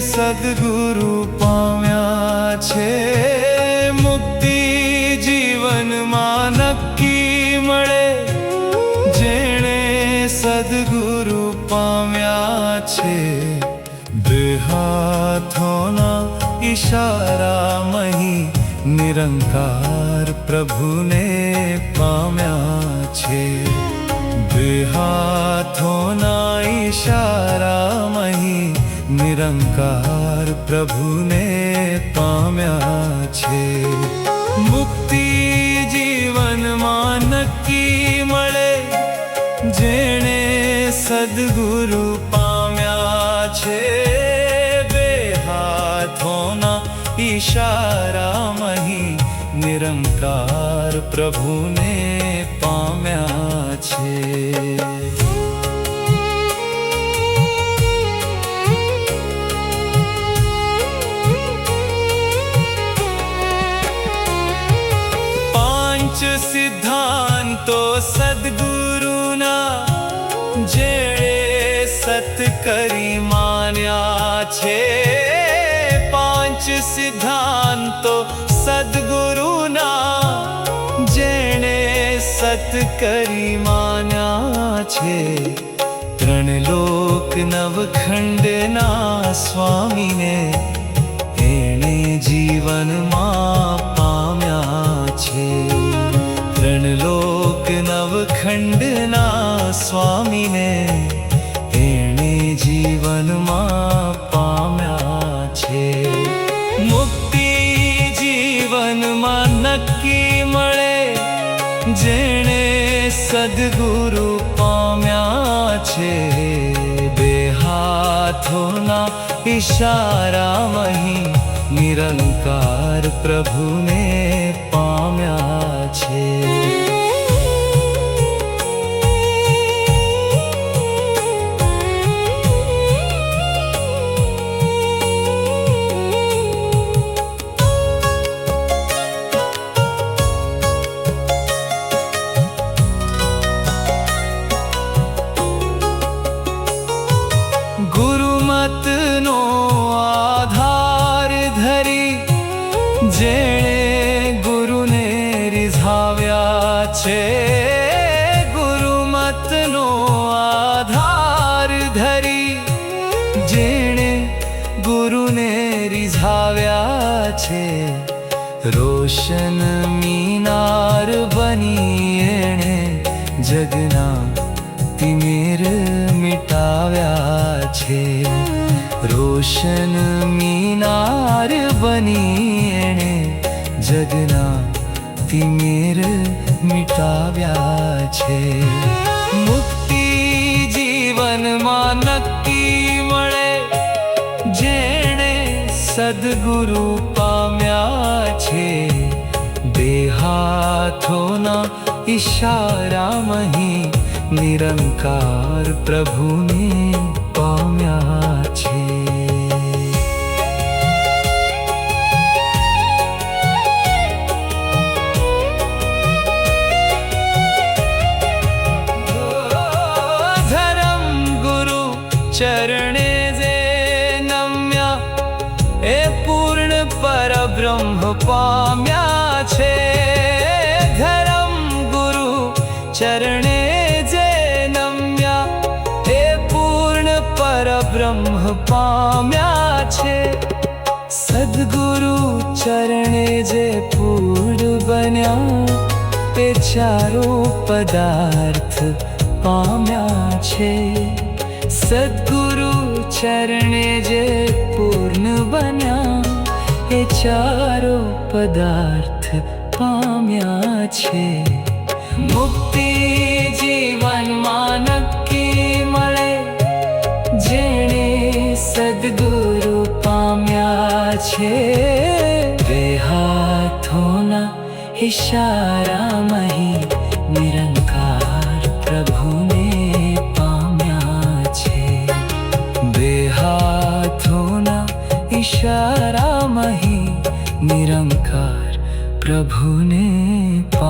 સદગુરુ પામ્યા છે, મુક્તિ જીવનમાં નક્કી મળે. જેણે સદગુરુ પામ્યા છે, બે હાથોના ઈશારામહી નિરંકાર પ્રભુને પામ્યા છે. બે હાથોના ઈશારામહી નિરંકાર પ્રભુને પામ્યા છે. મુક્તિ જીવનમાં નક્કી મળે. જેણે સદગુરુ પામ્યા છે, બે હાથોના ઈશારામહી નિરંકાર પ્રભુને પામ્યા છે. સિદ્ધાંતો સદગુરુના જેણે સત કરી માન્યા છે. પાંચ સિદ્ધાંતો સદગુરુના જેણે સત કરી માન્યા છે. ત્રણ લોક નવખંડના સ્વામીને એણે જીવનમાં પામ્યા છે. ત્રણ લોક નવખંડના સ્વામીને એણે જીવનમાં પામ્યા છે. મુક્તિ જીવનમાં નક્કી મળે. જેણે સદગુરુ પામ્યા છે, બે હાથોના ઈશારામહી નિરંકાર પ્રભુને પામ્યા છે. ગુરુમતનો આધાર ધરી જેણે ગુરુને રીઝાવ્યા છે. ગુરુમતનો આધાર ધરી જેણે ગુરુને રીઝાવ્યા છે. રોશન મીનાર બની એણે જગના તિમિર મિટાવ્યા છે. રોશન મીનાર બની એણે જગના તિમિર મિટાવ્યા છે. મુક્તિ જીવનમાં નક્કી મળે. જેણે સદગુરુ પામ્યા છે, બે હાથોના ઈશારામહી નિરંકાર પ્રભુને પામ્યા છે. ધરમ ગુરુ ચરણે જે નમ્યા, એ પૂર્ણ પરબ્રહ્મ પામ્યા છે. ધરમ ગુરુ ચરણે પરબ્રહ્મ પામ્યા છે. સદગુરુ ચરણે જે પૂર્ણ બન્યા, તે ચારો પદાર્થ પામ્યા છે. સદગુરુ ચરણે જે પૂર્ણ બન્યા, એ ચારો પદાર્થ પામ્યા છે. મુક્તિ જીવનમાં નક્કી મળે. જેણે સદગુરુ પામ્યા છે, બે હાથોના ઈશારામહી નિરંકાર પ્રભુને પામ્યા છે. બે હાથોના ઈશારામહી નિરંકાર પ્રભુને પામ્યા